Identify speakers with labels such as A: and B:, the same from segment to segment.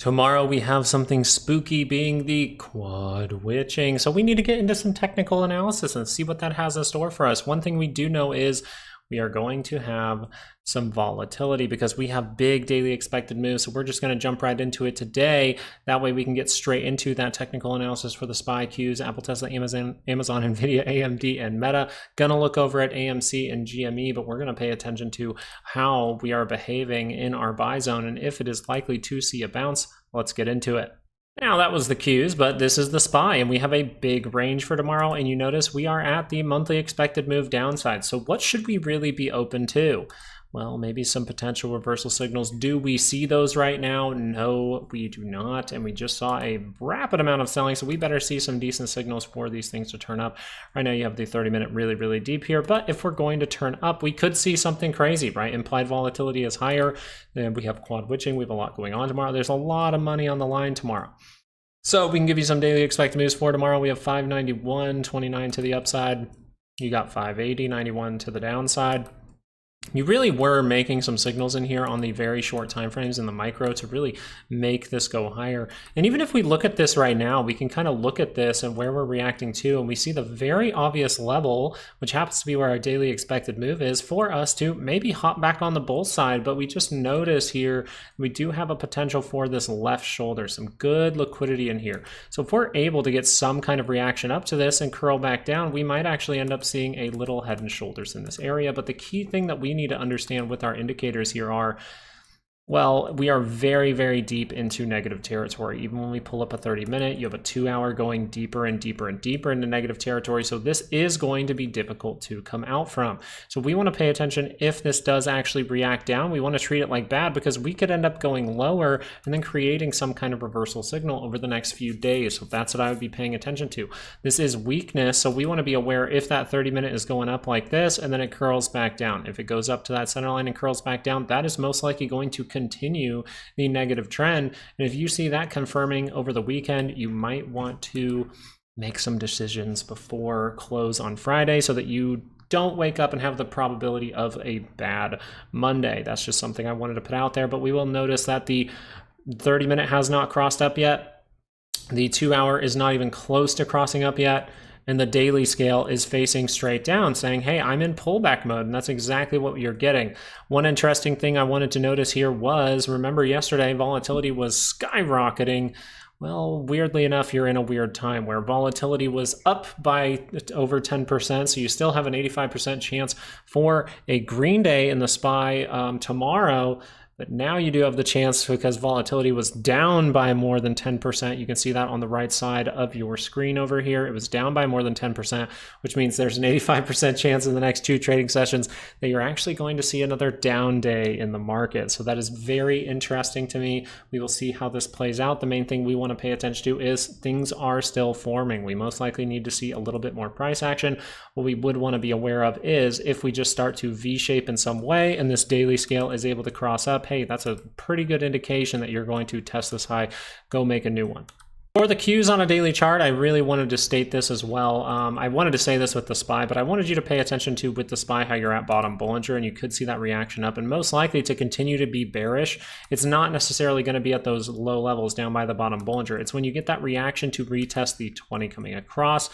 A: Tomorrow we have something spooky being the quad witching. So we need to get into some technical analysis and see what that has in store for us. One thing we do know is we are going to have some volatility because we have big daily expected moves. So we're just going to jump right into it today. That way we can get straight into that technical analysis for the SPY Qs, Apple, Tesla, Amazon, Nvidia, AMD, and Meta. Gonna look over at AMC and GME, but we're going to pay attention to how we are behaving in our buy zone and if it is likely to see a bounce. Let's get into it. Now that was the Qs, but this is the SPY, and we have a big range for tomorrow, and you notice we are at the monthly expected move downside. So what should we really be open to? Well, maybe some potential reversal signals. Do we see those right now? No, we do not. And we just saw a rapid amount of selling, so we better see some decent signals for these things to turn up. Right now you have the 30-minute really, really deep here, but if we're going to turn up, we could see something crazy, right? Implied volatility is higher, and we have quad witching. We have a lot going on tomorrow. There's a lot of money on the line tomorrow. So we can give you some daily expected moves for tomorrow. We have 591.29 to the upside. You got 580.91 to the downside. You really were making some signals in here on the very short time frames in the micro to really make this go higher. And even if we look at this right now, we can kind of look at this and where we're reacting to, and we see the very obvious level, which happens to be where our daily expected move is, for us to maybe hop back on the bull side. But we just notice here we do have a potential for this left shoulder, some good liquidity in here. So if we're able to get some kind of reaction up to this and curl back down, we might actually end up seeing a little head and shoulders in this area. But the key thing that we need to understand with our indicators here are, well, we are very, very deep into negative territory. Even when we pull up a 30-minute, you have a 2-hour going deeper and deeper and deeper into negative territory. So this is going to be difficult to come out from. So we want to pay attention if this does actually react down. We want to treat it like bad because we could end up going lower and then creating some kind of reversal signal over the next few days. So that's what I would be paying attention to. This is weakness, so we want to be aware if that 30-minute is going up like this and then it curls back down. If it goes up to that center line and curls back down, that is most likely going to continue the negative trend. And if you see that confirming over the weekend, you might want to make some decisions before close on Friday so that you don't wake up and have the probability of a bad Monday. That's just something I wanted to put out there. But we will notice that the 30-minute has not crossed up yet. The 2-hour is not even close to crossing up yet. And the daily scale is facing straight down, saying, hey, I'm in pullback mode. And that's exactly what you're getting. One interesting thing I wanted to notice here was, remember yesterday, volatility was skyrocketing. Well, weirdly enough, you're in a weird time where volatility was up by over 10%. So you still have an 85% chance for a green day in the SPY tomorrow. But now you do have the chance, because volatility was down by more than 10%. You can see that on the right side of your screen over here. It was down by more than 10%, which means there's an 85% chance in the next 2 trading sessions that you're actually going to see another down day in the market. So that is very interesting to me. We will see how this plays out. The main thing we want to pay attention to is things are still forming. We most likely need to see a little bit more price action. What we would want to be aware of is if we just start to V-shape in some way and this daily scale is able to cross up, hey, that's a pretty good indication that you're going to test this high, go make a new one. For the Qs on a daily chart, I really wanted to state this as well. I wanted to say this with the SPY, but I wanted you to pay attention to, with the SPY, how you're at bottom Bollinger, and you could see that reaction up, and most likely to continue to be bearish. It's not necessarily going to be at those low levels down by the bottom Bollinger. It's when you get that reaction to retest the 20 coming across.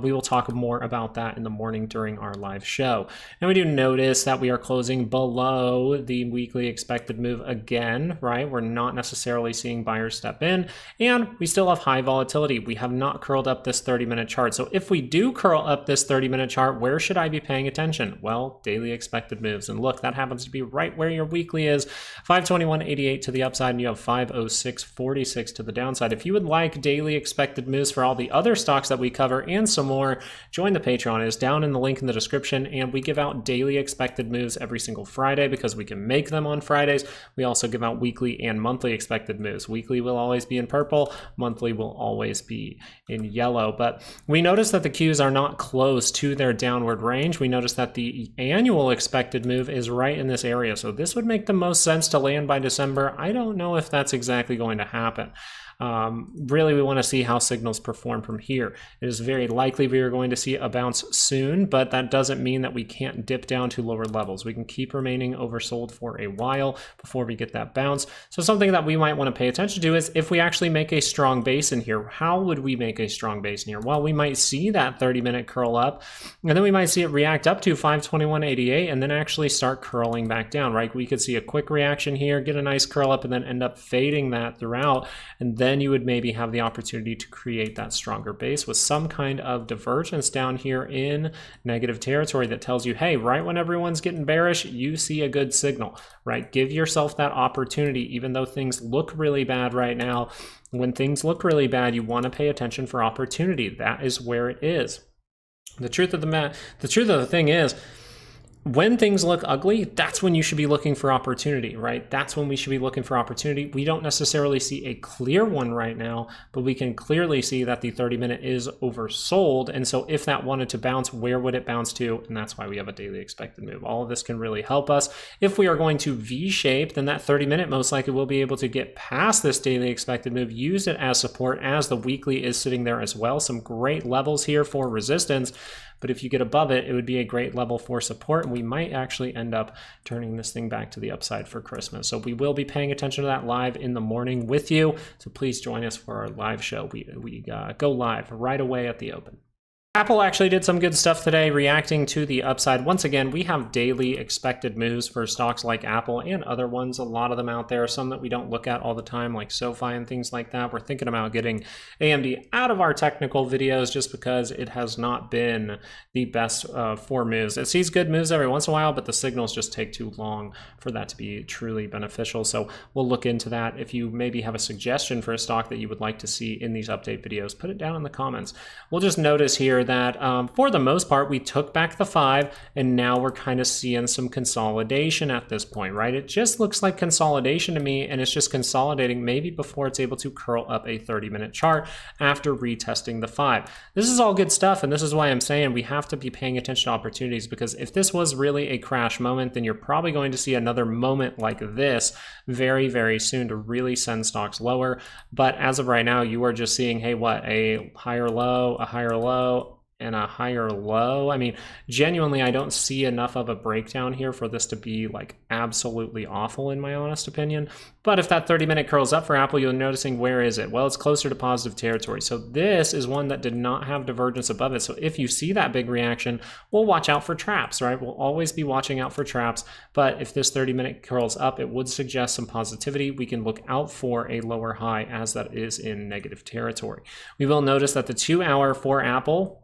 A: We will talk more about that in the morning during our live show. And we do notice that we are closing below the weekly expected move again, right? We're not necessarily seeing buyers step in, and we still have high volatility. We have not curled up this 30-minute chart. So if we do curl up this 30-minute chart, where should I be paying attention? Well, daily expected moves. And look, that happens to be right where your weekly is. 521.88 to the upside, and you have 506.46 to the downside. If you would like daily expected moves for all the other stocks that we cover and some more, join the Patreon. It is down in the link in the description, and we give out daily expected moves every single Friday because we can make them on Fridays. We also give out weekly and monthly expected moves. Weekly will always be in purple, monthly will always be in yellow. But we notice that the Qs are not close to their downward range. We notice that the annual expected move is right in this area. So this would make the most sense to land by December. I don't know if that's exactly going to happen. Really, we want to see how signals perform from here. It is very likely we are going to see a bounce soon, but that doesn't mean that we can't dip down to lower levels. We can keep remaining oversold for a while before we get that bounce. So something that we might want to pay attention to is if we actually make a strong base in here, how would we make a strong base in here? Well, we might see that 30-minute curl up, and then we might see it react up to 521.88 and then actually start curling back down, right? We could see a quick reaction here, get a nice curl up, and then end up fading that throughout, and then you would maybe have the opportunity to create that stronger base with some kind of divergence down here in negative territory that tells you, hey, right when everyone's getting bearish, you see a good signal, right? Give yourself that opportunity, even though things look really bad right now. When things look really bad, you want to pay attention for opportunity. That is where it is. The truth of the thing is, when things look ugly, that's when you should be looking for opportunity, right? That's when we should be looking for opportunity. We don't necessarily see a clear one right now, but we can clearly see that the 30-minute is oversold. And so if that wanted to bounce, where would it bounce to? And that's why we have a daily expected move. All of this can really help us. If we are going to V-shape, then that 30-minute most likely will be able to get past this daily expected move, use it as support as the weekly is sitting there as well. Some great levels here for resistance. But if you get above it, it would be a great level for support, and we might actually end up turning this thing back to the upside for Christmas. So we will be paying attention to that live in the morning with you. So please join us for our live show. We go live right away at the open. Apple actually did some good stuff today, reacting to the upside. Once again, we have daily expected moves for stocks like Apple and other ones, a lot of them out there, some that we don't look at all the time, like SoFi and things like that. We're thinking about getting AMD out of our technical videos just because it has not been the best for moves. It sees good moves every once in a while, but the signals just take too long for that to be truly beneficial. So we'll look into that. If you maybe have a suggestion for a stock that you would like to see in these update videos, put it down in the comments. We'll just notice here that for the most part, we took back the 5, and now we're kind of seeing some consolidation at this point, right? It just looks like consolidation to me, and it's just consolidating maybe before it's able to curl up a 30-minute chart after retesting the 5. This is all good stuff, and this is why I'm saying we have to be paying attention to opportunities, because if this was really a crash moment, then you're probably going to see another moment like this very, very soon to really send stocks lower. But as of right now, you are just seeing, hey, what, a higher low, and a higher low. I mean, genuinely, I don't see enough of a breakdown here for this to be like absolutely awful in my honest opinion. But if that 30-minute curls up for Apple, you're noticing, where is it? Well, it's closer to positive territory. So this is one that did not have divergence above it. So if you see that big reaction, we'll watch out for traps, right? We'll always be watching out for traps. But if this 30-minute curls up, it would suggest some positivity. We can look out for a lower high as that is in negative territory. We will notice that the 2-hour for Apple,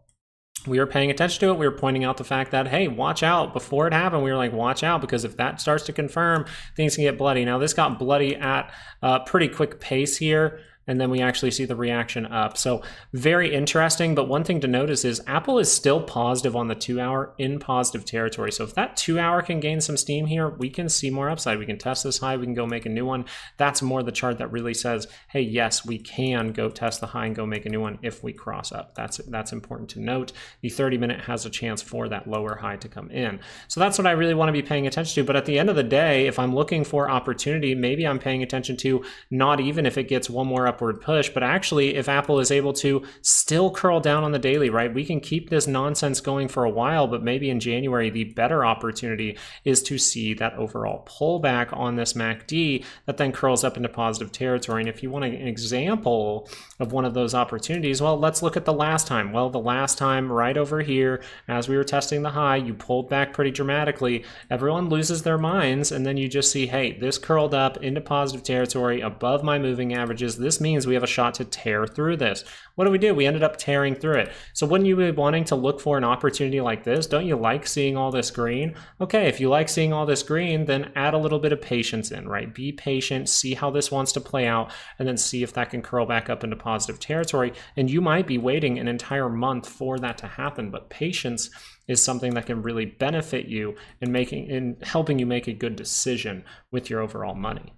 A: we were paying attention to it. We were pointing out the fact that, hey, watch out. Before it happened, we were like, watch out, because if that starts to confirm, things can get bloody. Now, this got bloody at a pretty quick pace here, and then we actually see the reaction up. So very interesting. But one thing to notice is Apple is still positive on the 2-hour, in positive territory. So if that 2-hour can gain some steam here, we can see more upside. We can test this high. We can go make a new one. That's more the chart that really says, hey, yes, we can go test the high and go make a new one if we cross up. That's important to note. The 30-minute has a chance for that lower high to come in. So that's what I really want to be paying attention to. But at the end of the day, if I'm looking for opportunity, maybe I'm paying attention to not even if it gets one more upward push, but actually if Apple is able to still curl down on the daily, right? We can keep this nonsense going for a while, but maybe in January, the better opportunity is to see that overall pullback on this MACD that then curls up into positive territory. And if you want an example of one of those opportunities, well, let's look at the last time. Well, the last time right over here, as we were testing the high, you pulled back pretty dramatically. Everyone loses their minds, and then you just see, hey, this curled up into positive territory above my moving averages. This means we have a shot to tear through this. What do? We ended up tearing through it. So wouldn't you be wanting to look for an opportunity like this? Don't you like seeing all this green? Okay, if you like seeing all this green, then add a little bit of patience in, right? Be patient, see how this wants to play out, and then see if that can curl back up into positive territory. And you might be waiting an entire month for that to happen, but patience is something that can really benefit you in helping you make a good decision with your overall money.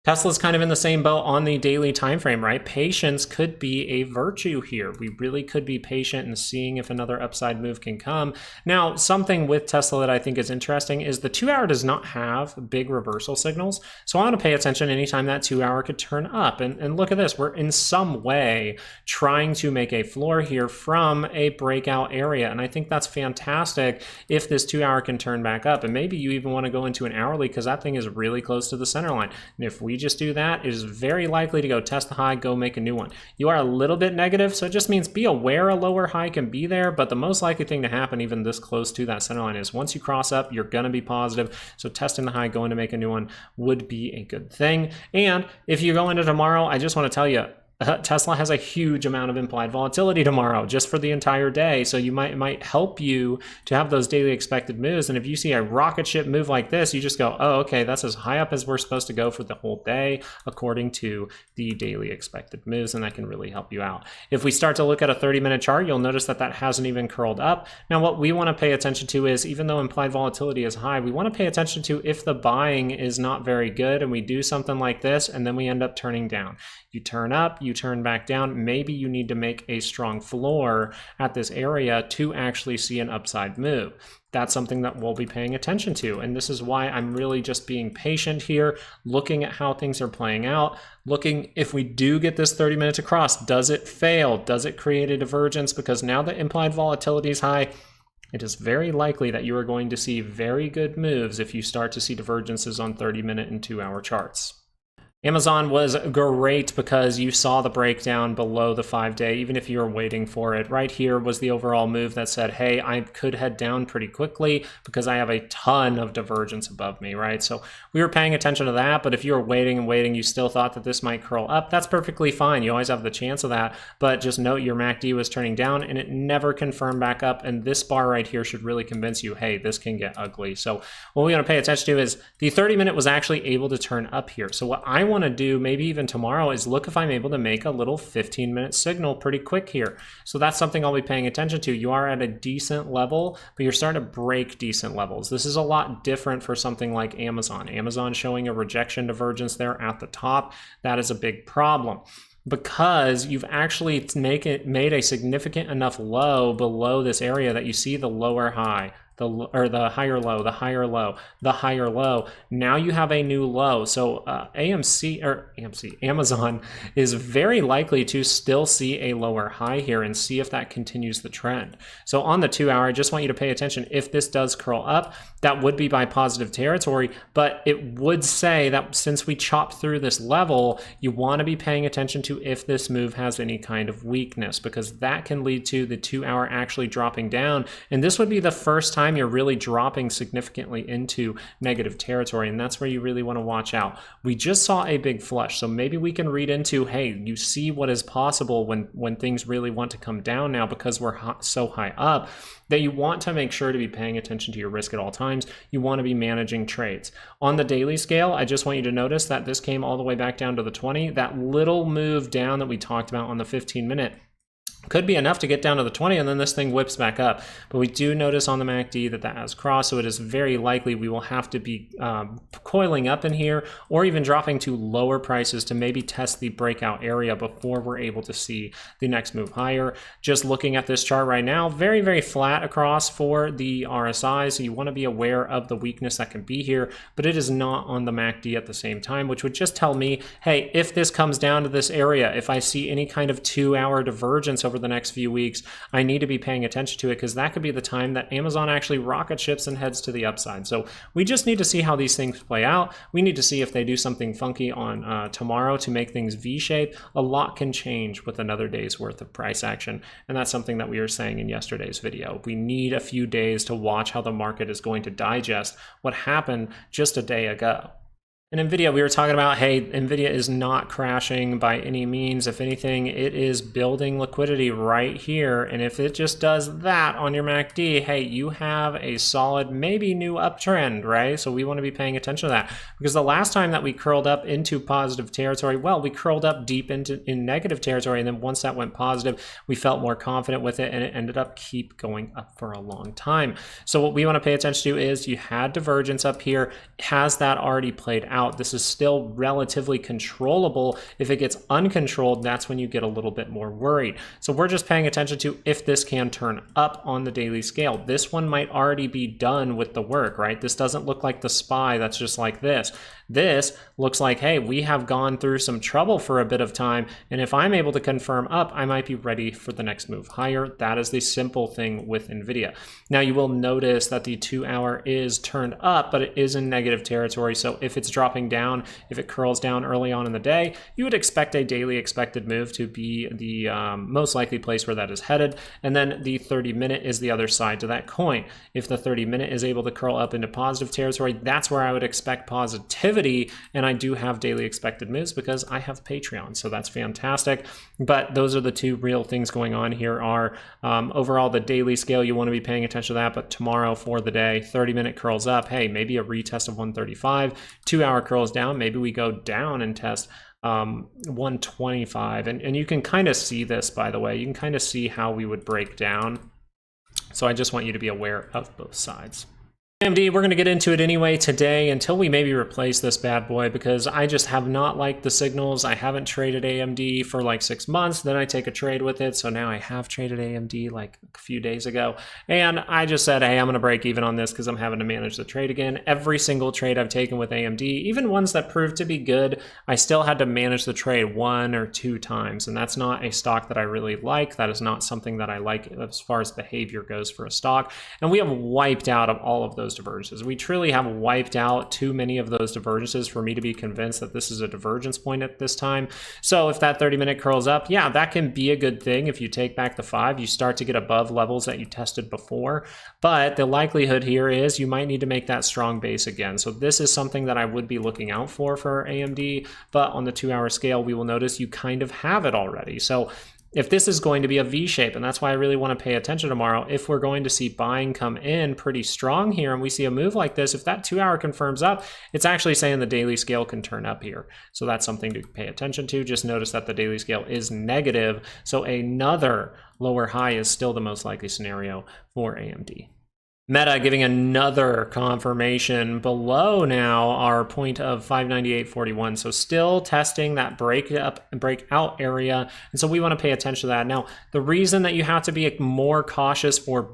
A: Tesla's kind of in the same boat on the daily time frame, right? Patience could be a virtue here. We really could be patient and seeing if another upside move can come. Now, something with Tesla that I think is interesting is the 2 hour does not have big reversal signals. So I want to pay attention anytime that 2 hour could turn up. And look at this. We're in some way trying to make a floor here from a breakout area. And I think that's fantastic if this 2 hour can turn back up. And maybe you even want to go into an hourly because that thing is really close to the center line. And if we just do that, it is very likely to go test the high, go make a new one. You are a little bit negative, so it just means be aware a lower high can be there, but the most likely thing to happen even this close to that center line is once you cross up, you're going to be positive. So testing the high, going to make a new one would be a good thing. And if you go into tomorrow, I just want to tell you, Tesla has a huge amount of implied volatility tomorrow just for the entire day. So it might help you to have those daily expected moves. And if you see a rocket ship move like this, you just go, oh, okay, that's as high up as we're supposed to go for the whole day, according to the daily expected moves. And that can really help you out. If we start to look at a 30-minute chart, you'll notice that that hasn't even curled up. Now, what we want to pay attention to is, even though implied volatility is high, we want to pay attention to if the buying is not very good and we do something like this, and then we end up turning down. You turn up, you turn back down, maybe you need to make a strong floor at this area to actually see an upside move. That's something that we'll be paying attention to. And this is why I'm really just being patient here, looking at how things are playing out, looking if we do get this 30 minutes across, does it fail? Does it create a divergence? Because now that implied volatility is high, it is very likely that you are going to see very good moves if you start to see divergences on 30-minute and 2-hour charts. Amazon was great because you saw the breakdown below the 5-day, even if you were waiting for it. Right here was the overall move that said, hey, I could head down pretty quickly because I have a ton of divergence above me, right? So we were paying attention to that, but if you were waiting and waiting, you still thought that this might curl up, that's perfectly fine. You always have the chance of that, but just note your MACD was turning down and it never confirmed back up. And this bar right here should really convince you, hey, this can get ugly. So what we want to pay attention to is the 30-minute was actually able to turn up here. So what I want to do maybe even tomorrow is look if I'm able to make a little 15-minute signal pretty quick here. So that's something I'll be paying attention to. You are at a decent level, but you're starting to break decent levels. This is a lot different for something like Amazon. Amazon showing a rejection divergence there at the top. That is a big problem, because you've actually made a significant enough low below this area that you see the lower high, the higher low, the higher low, the higher low. Now you have a new low. So Amazon is very likely to still see a lower high here and see if that continues the trend. So on the 2-hour, I just want you to pay attention. If this does curl up, that would be by positive territory, but it would say that since we chopped through this level, you want to be paying attention to if this move has any kind of weakness, because that can lead to the 2-hour actually dropping down. And this would be the first time you're really dropping significantly into negative territory, and that's where you really want to watch out. We just saw a big flush, so maybe we can read into, hey, you see what is possible when things really want to come down now because we're so high up, that you want to make sure to be paying attention to your risk at all times. You want to be managing trades. On the daily scale, I just want you to notice that this came all the way back down to the 20. That little move down that we talked about on the 15-minute could be enough to get down to the 20, and then this thing whips back up. But we do notice on the MACD that that has crossed, so it is very likely we will have to be coiling up in here or even dropping to lower prices to maybe test the breakout area before we're able to see the next move higher. Just looking at this chart right now, very, very flat across for the RSI, so you want to be aware of the weakness that can be here, but it is not on the MACD at the same time, which would just tell me, hey, if this comes down to this area, if I see any kind of 2-hour divergence over the next few weeks, I need to be paying attention to it, because that could be the time that Amazon actually rocket ships and heads to the upside. So we just need to see how these things play out. We need to see if they do something funky on tomorrow to make things V-shaped. A lot can change with another day's worth of price action, and that's something that we were saying in yesterday's video. We need a few days to watch how the market is going to digest what happened just a day ago. In Nvidia, we were talking about, hey, Nvidia is not crashing by any means. If anything, it is building liquidity right here. And if it just does that on your MACD, hey, you have a solid, maybe new uptrend, right? So we want to be paying attention to that, because the last time that we curled up into positive territory, well, we curled up deep in negative territory. And then once that went positive, we felt more confident with it, and it ended up keep going up for a long time. So what we want to pay attention to is you had divergence up here. Has that already played out? out. This is still relatively controllable. If it gets uncontrolled, that's when you get a little bit more worried. So we're just paying attention to if this can turn up on the daily scale. This one might already be done with the work, right? This doesn't look like the SPY that's just like this. This looks like, hey, we have gone through some trouble for a bit of time, and if I'm able to confirm up, I might be ready for the next move higher. That is the simple thing with Nvidia. Now you will notice that the 2 hour is turned up, but it is in negative territory. So if it's dropping down, if it curls down early on in the day, you would expect a daily expected move to be the most likely place where that is headed. And then the 30-minute is the other side to that coin. If the 30-minute is able to curl up into positive territory, that's where I would expect positivity. And I do have daily expected moves because I have Patreon, so that's fantastic. But those are the two real things going on here are overall the daily scale, you want to be paying attention to that, but tomorrow for the day, 30-minute curls up, hey, maybe a retest of 135, 2 hour curls down, maybe we go down and test 125. And you can kind of see this, by the way, you can kind of see how we would break down. So I just want you to be aware of both sides. AMD, we're going to get into it anyway today until we maybe replace this bad boy, because I just have not liked the signals. I haven't traded AMD for like 6 months. Then I take a trade with it. So now I have traded AMD like a few days ago. And I just said, hey, I'm going to break even on this because I'm having to manage the trade again. Every single trade I've taken with AMD, even ones that proved to be good, I still had to manage the trade 1 or 2 times. And that's not a stock that I really like. That is not something that I like as far as behavior goes for a stock. And we have wiped out of all of those divergences. We truly have wiped out too many of those divergences for me to be convinced that this is a divergence point at this time. So if that 30-minute curls up, yeah, that can be a good thing. If you take back the 5, you start to get above levels that you tested before. But the likelihood here is you might need to make that strong base again. So this is something that I would be looking out for AMD. But on the 2 hour scale, we will notice you kind of have it already. So if this is going to be a V shape, and that's why I really want to pay attention tomorrow, if we're going to see buying come in pretty strong here and we see a move like this, if that 2 hour confirms up, it's actually saying the daily scale can turn up here. So that's something to pay attention to. Just notice that the daily scale is negative. So another lower high is still the most likely scenario for AMD. Meta giving another confirmation below now our point of 598.41. So still testing that breakout area. And so we want to pay attention to that. Now, the reason that you have to be more cautious for,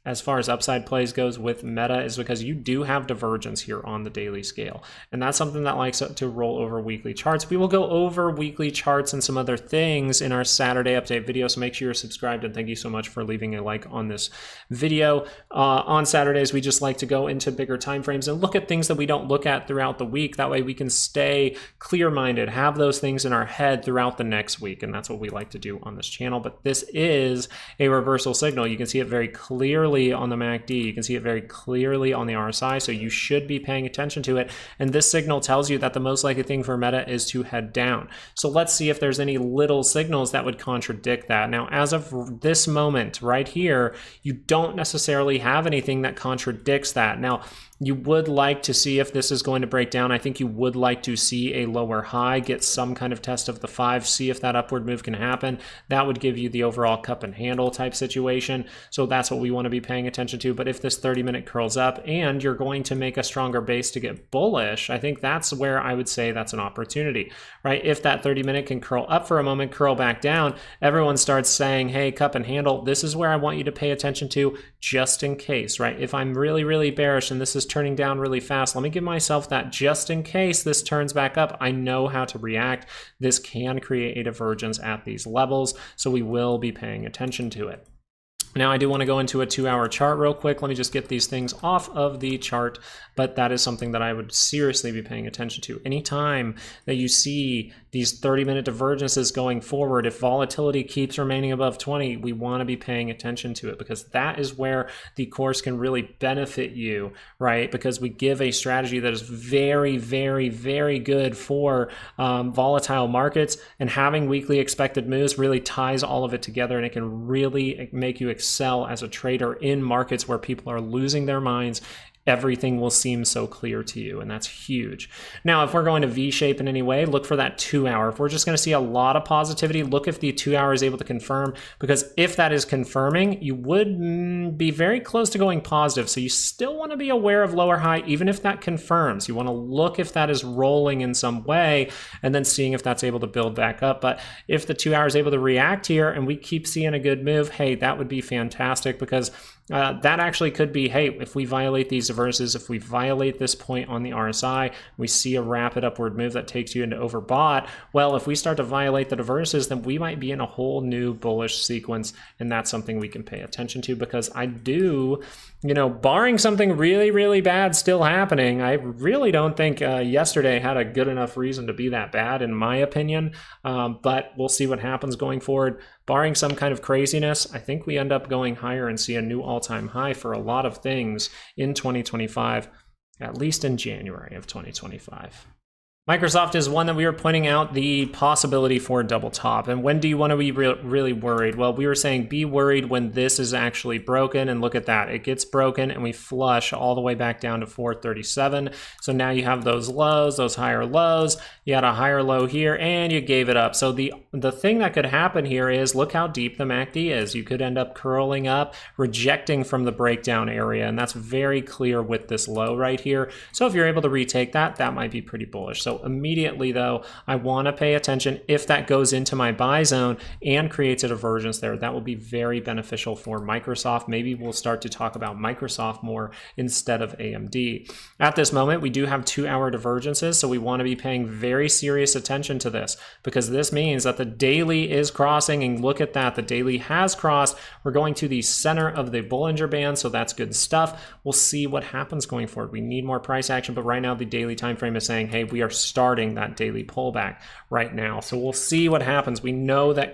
A: as far as upside plays goes with Meta is because you do have divergence here on the daily scale. And that's something that likes to roll over weekly charts. We will go over weekly charts and some other things in our Saturday update video. So make sure you're subscribed, and thank you so much for leaving a like on this video. On Saturdays, we just like to go into bigger time frames and look at things that we don't look at throughout the week. That way we can stay clear-minded, have those things in our head throughout the next week. And that's what we like to do on this channel. But this is a reversal signal. You can see it very clearly on the MACD. You can see it very clearly on the RSI, so you should be paying attention to it. And this signal tells you that the most likely thing for Meta is to head down. So let's see if there's any little signals that would contradict that. Now, as of this moment right here, you don't necessarily have anything that contradicts that. Now, you would like to see if this is going to break down. I think you would like to see a lower high, get some kind of test of the 5, see if that upward move can happen. That would give you the overall cup and handle type situation. So that's what we want to be paying attention to. But if this 30-minute curls up and you're going to make a stronger base to get bullish, I think that's where I would say that's an opportunity, right? If that 30-minute can curl up for a moment, curl back down, everyone starts saying, hey, cup and handle, this is where I want you to pay attention to just in case, right? If I'm really, really bearish and this is turning down really fast, let me give myself that just in case this turns back up. I know how to react. This can create a divergence at these levels, so we will be paying attention to it. Now, I do want to go into a 2 hour chart real quick. Let me just get these things off of the chart, but that is something that I would seriously be paying attention to. Anytime that you see these 30-minute divergences going forward, if volatility keeps remaining above 20, we want to be paying attention to it, because that is where the course can really benefit you, right? Because we give a strategy that is very, very, very good for volatile markets, and having weekly expected moves really ties all of it together, and it can really make you excel as a trader in markets where people are losing their minds everything will seem so clear to you, and that's huge. Now, if we're going to V-shape in any way, look for that 2 hour. If we're just going to see a lot of positivity, look if the 2 hour is able to confirm, because if that is confirming, you would be very close to going positive. So you still want to be aware of lower high, even if that confirms. You want to look if that is rolling in some way, and then seeing if that's able to build back up. But if the 2 hour is able to react here and we keep seeing a good move, hey, that would be fantastic, because that actually could be, hey, if we violate these divergences, if we violate this point on the RSI, we see a rapid upward move that takes you into overbought. Well, if we start to violate the divergences, then we might be in a whole new bullish sequence, and that's something we can pay attention to, because I do, barring something really, really bad still happening, I really don't think yesterday had a good enough reason to be that bad, in my opinion, but we'll see what happens going forward. Barring some kind of craziness, I think we end up going higher and see a new all-time high for a lot of things in 2025, at least in January of 2025. Microsoft is one that we were pointing out the possibility for a double top. And when do you want to be really worried? Well, we were saying be worried when this is actually broken, and look at that. It gets broken and we flush all the way back down to 437. So now you have those lows, those higher lows. You had a higher low here and you gave it up. So the thing that could happen here is, look how deep the MACD is. You could end up curling up, rejecting from the breakdown area, and that's very clear with this low right here. So if you're able to retake that, that might be pretty bullish. So immediately though, I want to pay attention if that goes into my buy zone and creates a divergence there. That will be very beneficial for Microsoft. Maybe we'll start to talk about Microsoft more instead of AMD. At this moment, we do have 2 hour divergences, so we want to be paying very serious attention to this, because this means that the daily is crossing, and look at that, the daily has crossed. We're going to the center of the Bollinger Band, so that's good stuff. We'll see what happens going forward. We need more price action, but right now the daily time frame is saying, hey, we are starting that daily pullback right now. So we'll see what happens. We know that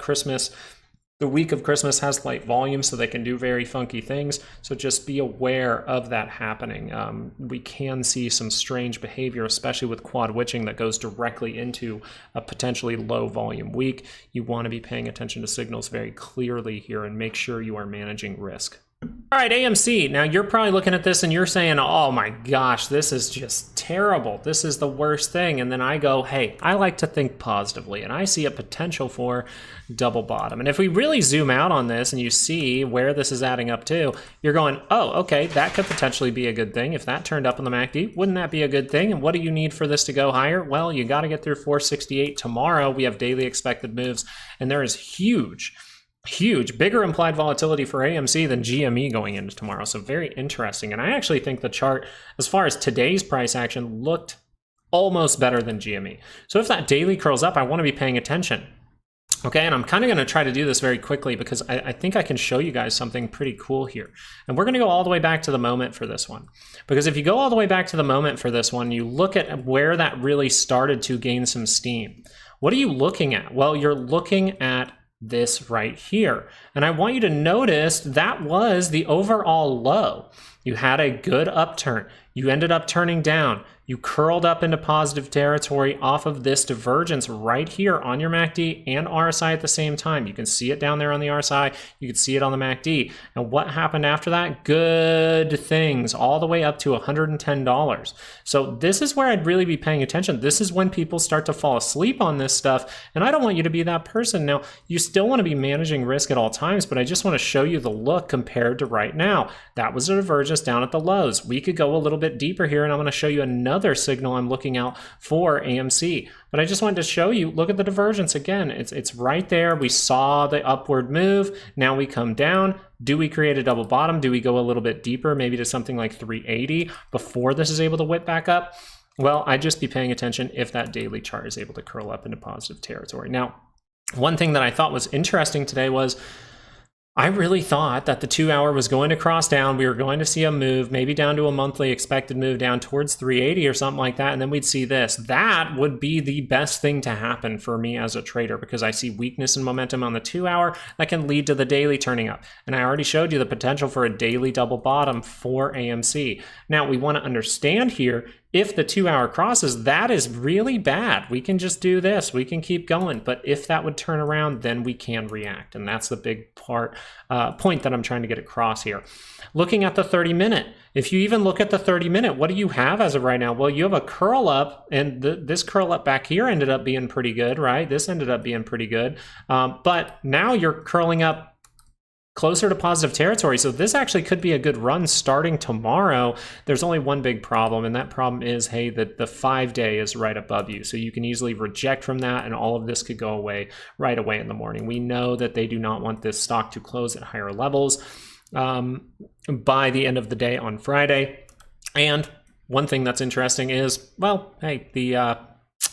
A: the week of Christmas has light volume, so they can do very funky things. So just be aware of that happening. We can see some strange behavior, especially with quad witching, that goes directly into a potentially low volume week. You want to be paying attention to signals very clearly here and make sure you are managing risk. All right, AMC. Now you're probably looking at this and you're saying, oh my gosh, this is just terrible. This is the worst thing. And then I go, hey, I like to think positively, and I see a potential for double bottom. And if we really zoom out on this and you see where this is adding up to, you're going, oh, okay, that could potentially be a good thing. If that turned up on the MACD, wouldn't that be a good thing? And what do you need for this to go higher? Well, you got to get through 468 tomorrow. We have daily expected moves, and there is huge, bigger implied volatility for AMC than GME going into tomorrow. So very interesting. And I actually think the chart, as far as today's price action, looked almost better than GME. So if that daily curls up, I want to be paying attention. Okay, and I'm kind of going to try to do this very quickly, because I think I can show you guys something pretty cool here. And we're going to go all the way back to the moment for this one. Because if you go all the way back to the moment for this one, you look at where that really started to gain some steam. What are you looking at? Well, you're looking at this right here. And I want you to notice that was the overall low. You had a good upturn. You ended up turning down. You curled up into positive territory off of this divergence right here on your MACD and RSI at the same time. You can see it down there on the RSI. You can see it on the MACD. And what happened after that? Good things, all the way up to $110. So this is where I'd really be paying attention. This is when people start to fall asleep on this stuff. And I don't want you to be that person. Now, you still want to be managing risk at all times, but I just want to show you the look compared to right now. That was a divergence down at the lows. We could go a little bit deeper here, and I'm going to show you another signal I'm looking out for AMC. But I just wanted to show you, look at the divergence again. It's right there. We saw the upward move. Now we come down. Do we create a double bottom? Do we go a little bit deeper, maybe to something like 380 before this is able to whip back up? Well, I'd just be paying attention if that daily chart is able to curl up into positive territory. Now, one thing that I thought was interesting today was I really thought that the 2 hour was going to cross down. We were going to see a move, maybe down to a monthly expected move down towards 380 or something like that. And then we'd see this. That would be the best thing to happen for me as a trader, because I see weakness and momentum on the 2 hour that can lead to the daily turning up. And I already showed you the potential for a daily double bottom for AMC. Now we want to understand here, If the 2 hour crosses, that is really bad. We can just do this. We can keep going. But if that would turn around, then we can react. And that's the big point that I'm trying to get across here. Looking at the 30-minute, if you even look at the 30-minute, what do you have as of right now? Well, you have a curl up, and this curl up back here ended up being pretty good, right? This ended up being pretty good. But now you're curling up closer to positive territory. So this actually could be a good run starting tomorrow. There's only one big problem, and that problem is, hey, the 5-day is right above you. So you can easily reject from that, and all of this could go away right away in the morning. We know that they do not want this stock to close at higher levels by the end of the day on Friday. And one thing that's interesting is, well, hey, the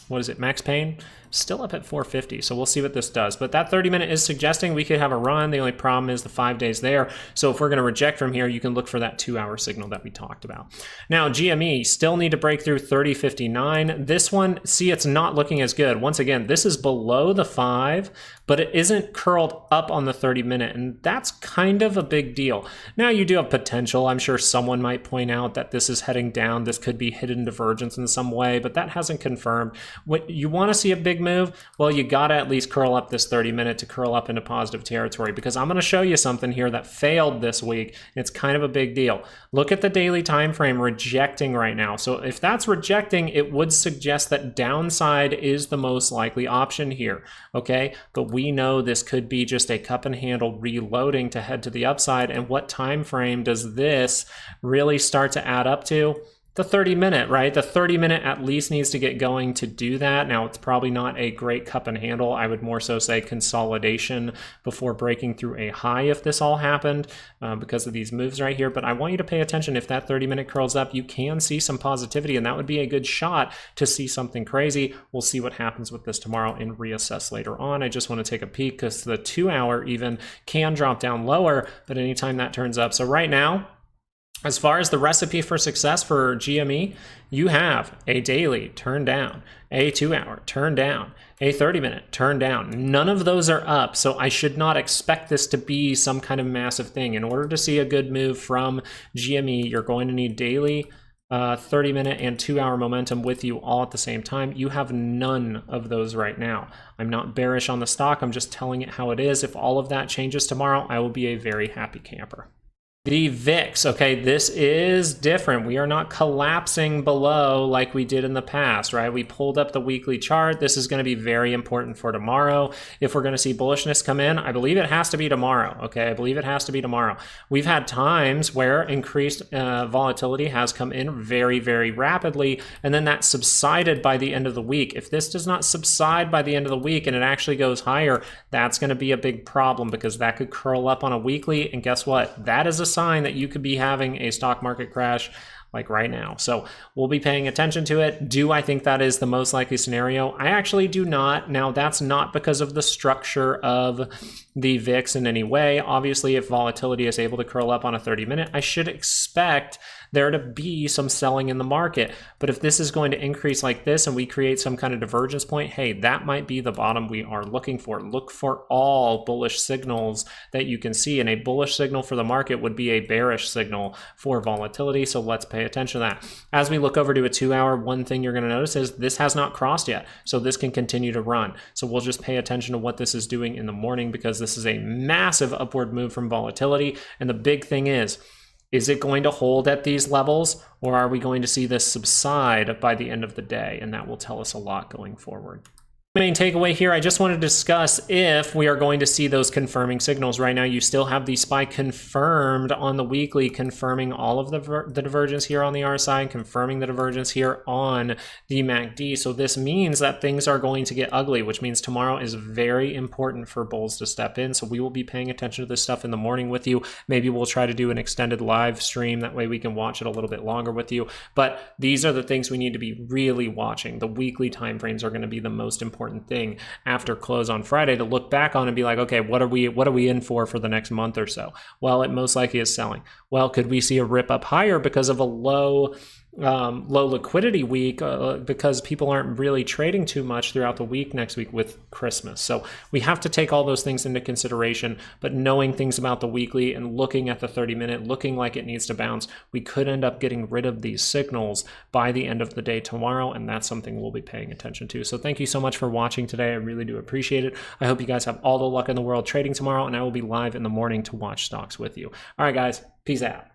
A: what is it, Max Payne? Still up at 450, so we'll see what this does. But that 30-minute is suggesting we could have a run. The only problem is the 5 days there. So if we're going to reject from here, you can look for that 2 hour signal that we talked about. Now, GME still need to break through 30.59. This one, see, it's not looking as good. Once again, this is below the 5, but it isn't curled up on the 30-minute, and that's kind of a big deal. Now, you do have potential. I'm sure someone might point out that this is heading down. This could be hidden divergence in some way, but that hasn't confirmed. What you want to see a big move, well, you got to at least curl up this 30-minute to curl up into positive territory, because I'm going to show you something here that failed this week. It's kind of a big deal. Look at the daily time frame rejecting right now. So if that's rejecting, it would suggest that downside is the most likely option here, okay? But we know this could be just a cup and handle reloading to head to the upside. And what time frame does this really start to add up to? The 30-minute, right? The 30-minute at least needs to get going to do that. Now, it's probably not a great cup and handle. I would more so say consolidation before breaking through a high if this all happened because of these moves right here. But I want you to pay attention. If that 30-minute curls up, you can see some positivity, and that would be a good shot to see something crazy. We'll see what happens with this tomorrow and reassess later on. I just want to take a peek because the 2 hour even can drop down lower, but anytime that turns up. So right now, as far as the recipe for success for GME, you have a daily turn down, a 2 hour turn down, a 30-minute turn down. None of those are up, so I should not expect this to be some kind of massive thing. In order to see a good move from GME, you're going to need daily, 30-minute, and 2 hour momentum with you all at the same time. You have none of those right now. I'm not bearish on the stock. I'm just telling it how it is. If all of that changes tomorrow, I will be a very happy camper. The VIX, okay, this is different. We are not collapsing below like we did in the past, right? We pulled up the weekly chart. This is going to be very important for tomorrow. If we're going to see bullishness come in, I believe it has to be tomorrow, okay? I believe it has to be tomorrow. We've had times where increased volatility has come in very, very rapidly, and then that subsided by the end of the week. If this does not subside by the end of the week and it actually goes higher, that's going to be a big problem because that could curl up on a weekly, and guess what? That is a sign that you could be having a stock market crash like right now. So we'll be paying attention to it. Do I think that is the most likely scenario? I actually do not. Now, that's not because of the structure of the VIX in any way. Obviously, if volatility is able to curl up on a 30-minute, I should expect there to be some selling in the market. But if this is going to increase like this and we create some kind of divergence point, hey, that might be the bottom we are looking for. Look for all bullish signals that you can see, and a bullish signal for the market would be a bearish signal for volatility. So let's pay attention to that. As we look over to a 2 hour, one thing you're going to notice is this has not crossed yet. So this can continue to run. So we'll just pay attention to what this is doing in the morning because this is a massive upward move from volatility. And the big thing is it going to hold at these levels, or are we going to see this subside by the end of the day? And that will tell us a lot going forward. The main takeaway here, I just want to discuss if we are going to see those confirming signals. Right now, you still have the SPY confirmed on the weekly, confirming all of the divergence here on the RSI, confirming the divergence here on the MACD. So this means that things are going to get ugly, which means tomorrow is very important for bulls to step in. So we will be paying attention to this stuff in the morning with you. Maybe we'll try to do an extended live stream. That way we can watch it a little bit longer with you. But these are the things we need to be really watching. The weekly timeframes are going to be the most important thing after close on Friday to look back on and be like, okay, what are we in for the next month or so? Well, it most likely is selling. Well, could we see a rip up higher because of a low low liquidity week because people aren't really trading too much throughout the week next week with Christmas. So we have to take all those things into consideration, but knowing things about the weekly and looking at the 30-minute, looking like it needs to bounce, we could end up getting rid of these signals by the end of the day tomorrow, and that's something we'll be paying attention to. So thank you so much for watching today. I really do appreciate it. I hope you guys have all the luck in the world trading tomorrow, and I will be live in the morning to watch stocks with you. All right, guys, peace out.